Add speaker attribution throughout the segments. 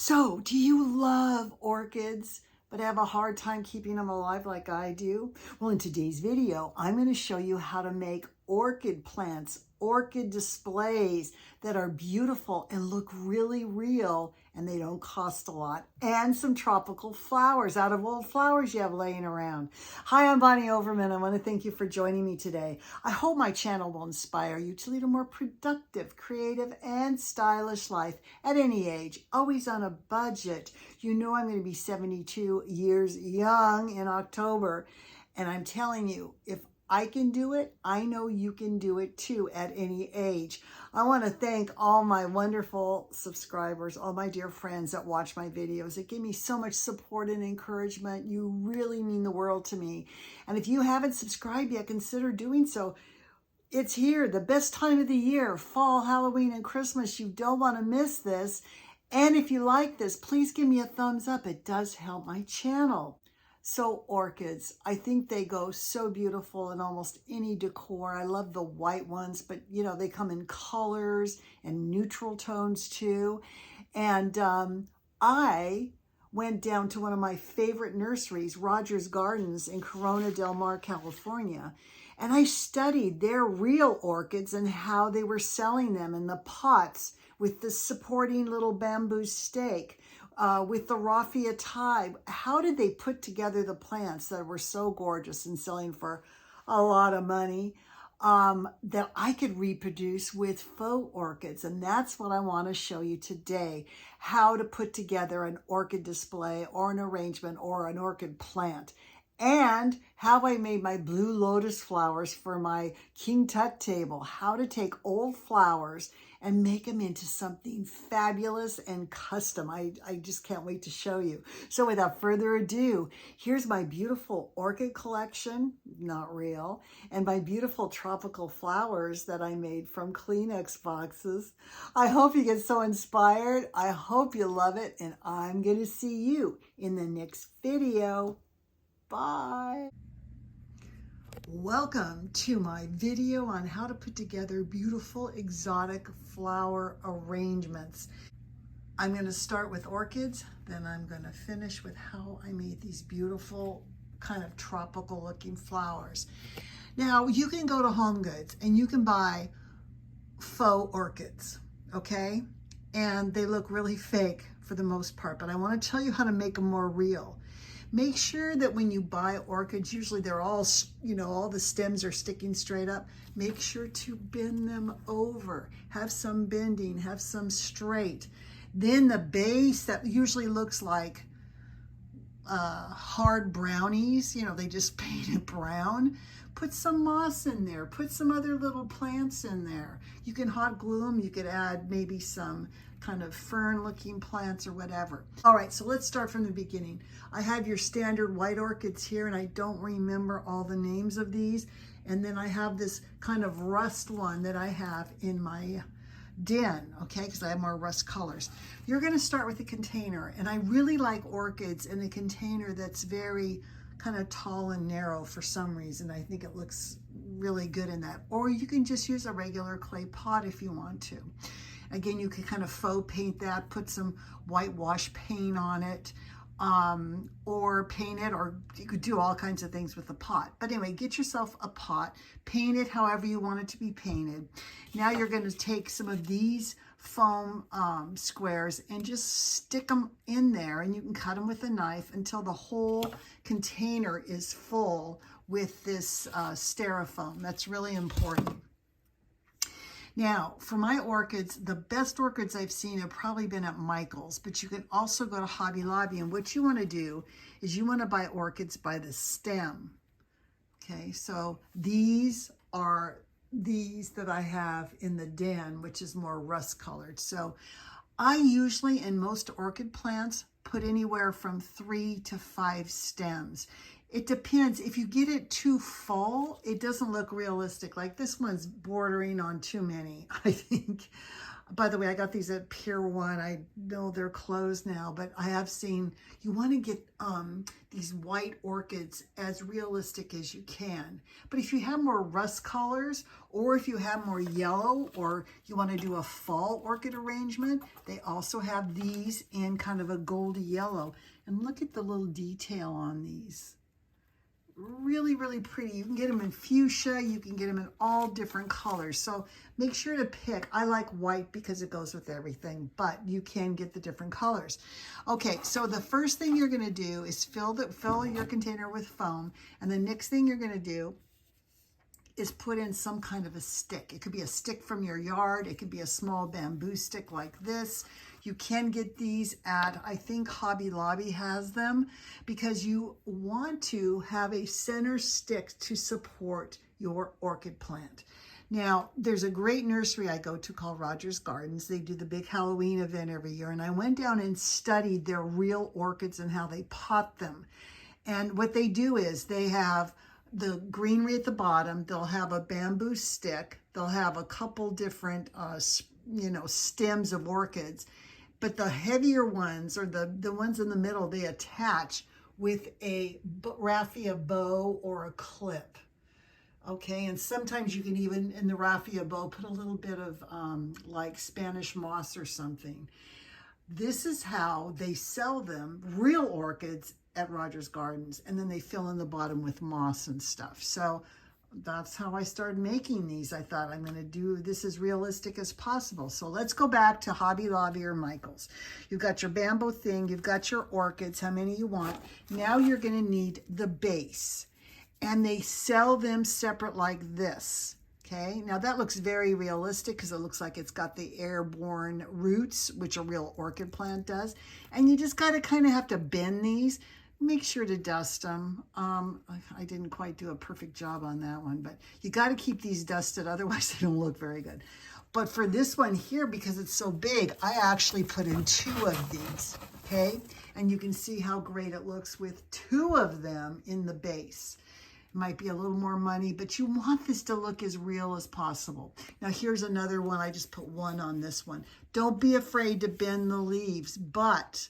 Speaker 1: So, do you love orchids but have a hard time keeping them alive like I do? Well, in today's video, I'm going to show you how to make orchid plants, orchid displays that are beautiful and look really real, and they don't cost a lot, and some tropical flowers out of old flowers you have laying around. Hi, I'm Bonnie Overman. I want to thank you for joining me today. I hope my channel will inspire you to lead a more productive, creative, and stylish life at any age, always on a budget. You know I'm going to be 72 years young in October, and I'm telling you, if I can do it, I know you can do it too at any age. I want to thank all my wonderful subscribers, all my dear friends that watch my videos. It gave me so much support and encouragement. You really mean the world to me. And if you haven't subscribed yet, consider doing so. It's here, the best time of the year, fall, Halloween, and Christmas. You don't want to miss this. And if you like this, please give me a thumbs up. It does help my channel. So orchids, I think they go so beautiful in almost any decor. I love the white ones, but you know, they come in colors and neutral tones too. And I went down to one of my favorite nurseries, Rogers Gardens in Corona del Mar, California. And I studied their real orchids and how they were selling them in the pots with the supporting little bamboo stake. With the raffia tie. How did they put together the plants that were so gorgeous and selling for a lot of money that I could reproduce with faux orchids? And that's what I want to show you today, how to put together an orchid display or an arrangement or an orchid plant. And how I made my blue lotus flowers for my King Tut table. How to take old flowers and make them into something fabulous and custom. I just can't wait to show you. So without further ado, here's my beautiful orchid collection, not real, and my beautiful tropical flowers that I made from Kleenex boxes. I hope you get so inspired. I hope you love it, and I'm going to see you in the next video. Bye. Welcome to my video on how to put together beautiful exotic flower arrangements. I'm going to start with orchids, then I'm going to finish with how I made these beautiful kind of tropical looking flowers. Now you can go to Home Goods and you can buy faux orchids, okay? And they look really fake for the most part, but I want to tell you how to make them more real. Make sure that when you buy orchids, usually they're all, you know, all the stems are sticking straight up. Make sure to bend them over. Have some bending, have some straight. Then the base that usually looks like hard brownies, you know, they just paint it brown. Put some moss in there. Put some other little plants in there. You can hot glue them. You could add maybe some kind of fern looking plants or whatever. All right, so let's start from the beginning. I have your standard white orchids here, and I don't remember all the names of these. And then I have this kind of rust one that I have in my den, okay, because I have more rust colors. You're going to start with a container, and I really like orchids in a container that's very kind of tall and narrow for some reason. I think it looks really good in that. Or you can just use a regular clay pot if you want to. Again, you can kind of faux paint that, put some whitewash paint on it, or paint it, or you could do all kinds of things with the pot. But anyway, get yourself a pot, paint it however you want it to be painted. Now you're going to take some of these foam squares and just stick them in there, and you can cut them with a knife until the whole container is full with this styrofoam. That's really important. Now, for my orchids, the best orchids I've seen have probably been at Michael's, but you can also go to Hobby Lobby, and what you want to do is you want to buy orchids by the stem. Okay, so these are these that I have in the den, which is more rust colored. So I usually, in most orchid plants, put anywhere from 3 to 5 stems. It depends. If you get it too full, it doesn't look realistic. Like this one's bordering on too many, I think. By the way, I got these at Pier 1. I know they're closed now, but I have seen, you want to get these white orchids as realistic as you can. But if you have more rust colors, or if you have more yellow, or you want to do a fall orchid arrangement, they also have these in kind of a goldy yellow. And look at the little detail on these. Really, really pretty. You can get them in fuchsia. You can get them in all different colors. So make sure to pick. I like white because it goes with everything, but you can get the different colors. Okay, so the first thing you're going to do is fill your container with foam. And the next thing you're going to do is put in some kind of a stick. It could be a stick from your yard. It could be a small bamboo stick like this. You can get these at, I think Hobby Lobby has them, because you want to have a center stick to support your orchid plant. Now, there's a great nursery I go to called Rogers Gardens. They do the big Halloween event every year, and I went down and studied their real orchids and how they pot them. And what they do is they have the greenery at the bottom, they'll have a bamboo stick, they'll have a couple different stems of orchids, but the heavier ones, or the ones in the middle, they attach with a raffia bow or a clip. Okay, and sometimes you can even, in the raffia bow, put a little bit of like Spanish moss or something. This is how they sell them, real orchids, at Rogers Gardens, and then they fill in the bottom with moss and stuff. So that's how I started making these. I thought, I'm going to do this as realistic as possible. So let's go back to Hobby Lobby or Michael's. You've got your bamboo thing, you've got your orchids, how many you want. Now you're going to need the base, and they sell them separate like this. Okay, now that looks very realistic because it looks like it's got the airborne roots, which a real orchid plant does. And you just got to kind of have to bend these. Make sure to dust them. I didn't quite do a perfect job on that one, but you got to keep these dusted, otherwise they don't look very good. But for this one here, because it's so big, I actually put in 2 of these, okay? And you can see how great it looks with 2 of them in the base. Might be a little more money, but you want this to look as real as possible. Now here's another one. I just put 1 on this one. Don't be afraid to bend the leaves, but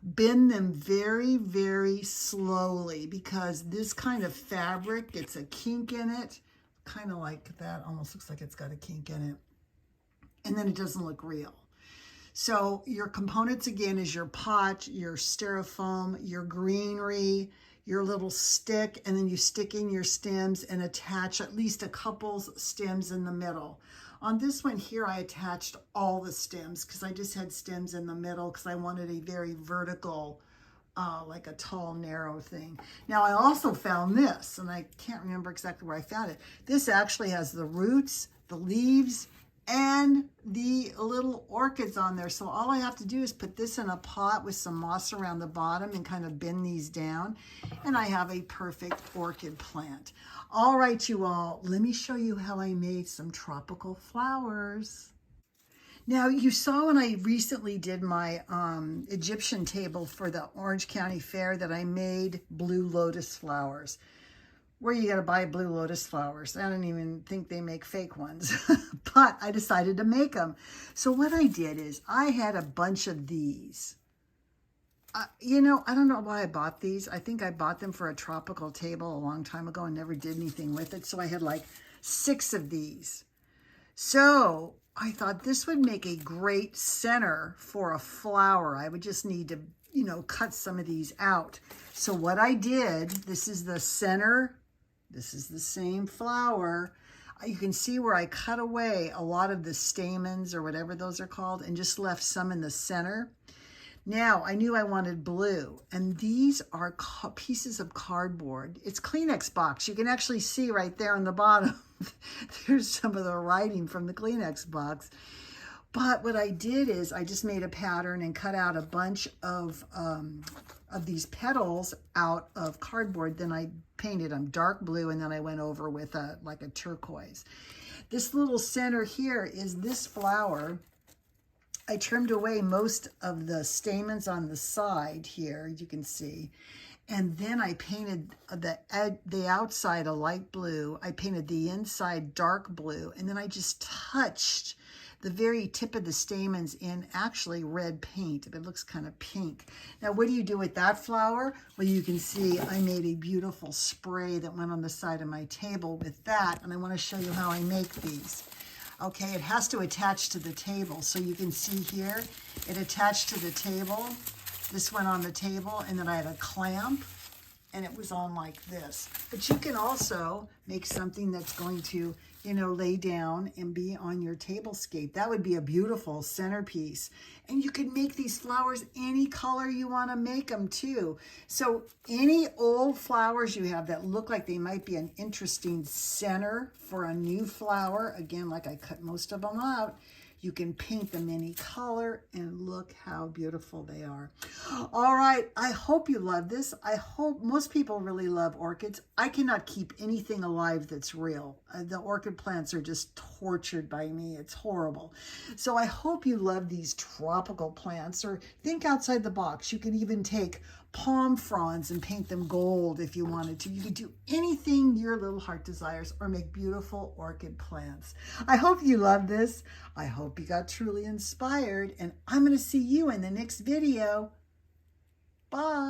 Speaker 1: bend them very, very slowly, because this kind of fabric gets a kink in it, kind of like that. Almost looks like it's got a kink in it. And then it doesn't look real. So your components again is your pot, your styrofoam, your greenery, your little stick, and then you stick in your stems and attach at least a couple stems in the middle. On this one here, I attached all the stems because I just had stems in the middle because I wanted a very vertical, like a tall, narrow thing. Now, I also found this, and I can't remember exactly where I found it. This actually has the roots, the leaves, and the little orchids on there. So all I have to do is put this in a pot with some moss around the bottom and kind of bend these down, and I have a perfect orchid plant. All right, you all, let me show you how I made some tropical flowers. Now, you saw when I recently did my Egyptian table for the Orange County Fair that I made blue lotus flowers. Where you got to buy blue lotus flowers. I don't even think they make fake ones, but I decided to make them. So what I did is I had a bunch of these. I don't know why I bought these. I think I bought them for a tropical table a long time ago and never did anything with it. So I had like 6 of these. So I thought this would make a great center for a flower. I would just need to, cut some of these out. So what I did, this is the center. This is the same flower. You can see where I cut away a lot of the stamens or whatever those are called and just left some in the center. Now, I knew I wanted blue, and these are pieces of cardboard. It's Kleenex box. You can actually see right there on the bottom. There's some of the writing from the Kleenex box. But what I did is I just made a pattern and cut out a bunch of these petals out of cardboard. Then I painted them dark blue, and then I went over with like a turquoise. This little center here is this flower. I trimmed away most of the stamens on the side here, you can see. And then I painted the outside a light blue. I painted the inside dark blue. And then I just touched the very tip of the stamens in actually red paint. It looks kind of pink. Now, what do you do with that flower? Well, you can see I made a beautiful spray that went on the side of my table with that, and I want to show you how I make these. Okay, it has to attach to the table. So you can see here, it attached to the table. This went on the table, and then I had a clamp, and it was on like this. But you can also make something that's going to, you know, lay down and be on your tablescape. That would be a beautiful centerpiece. And you can make these flowers any color you want to make them too. So any old flowers you have that look like they might be an interesting center for a new flower, again, like I cut most of them out, you can paint them any color, and look how beautiful they are. All right, I hope you love this. I hope most people really love orchids. I cannot keep anything alive that's real. The orchid plants are just tortured by me. It's horrible. So I hope you love these tropical plants, or think outside the box. You can even take palm fronds and paint them gold if you wanted to. You could do anything your little heart desires, or make beautiful orchid plants. I hope you love this. I hope you got truly inspired, and I'm going to see you in the next video. Bye.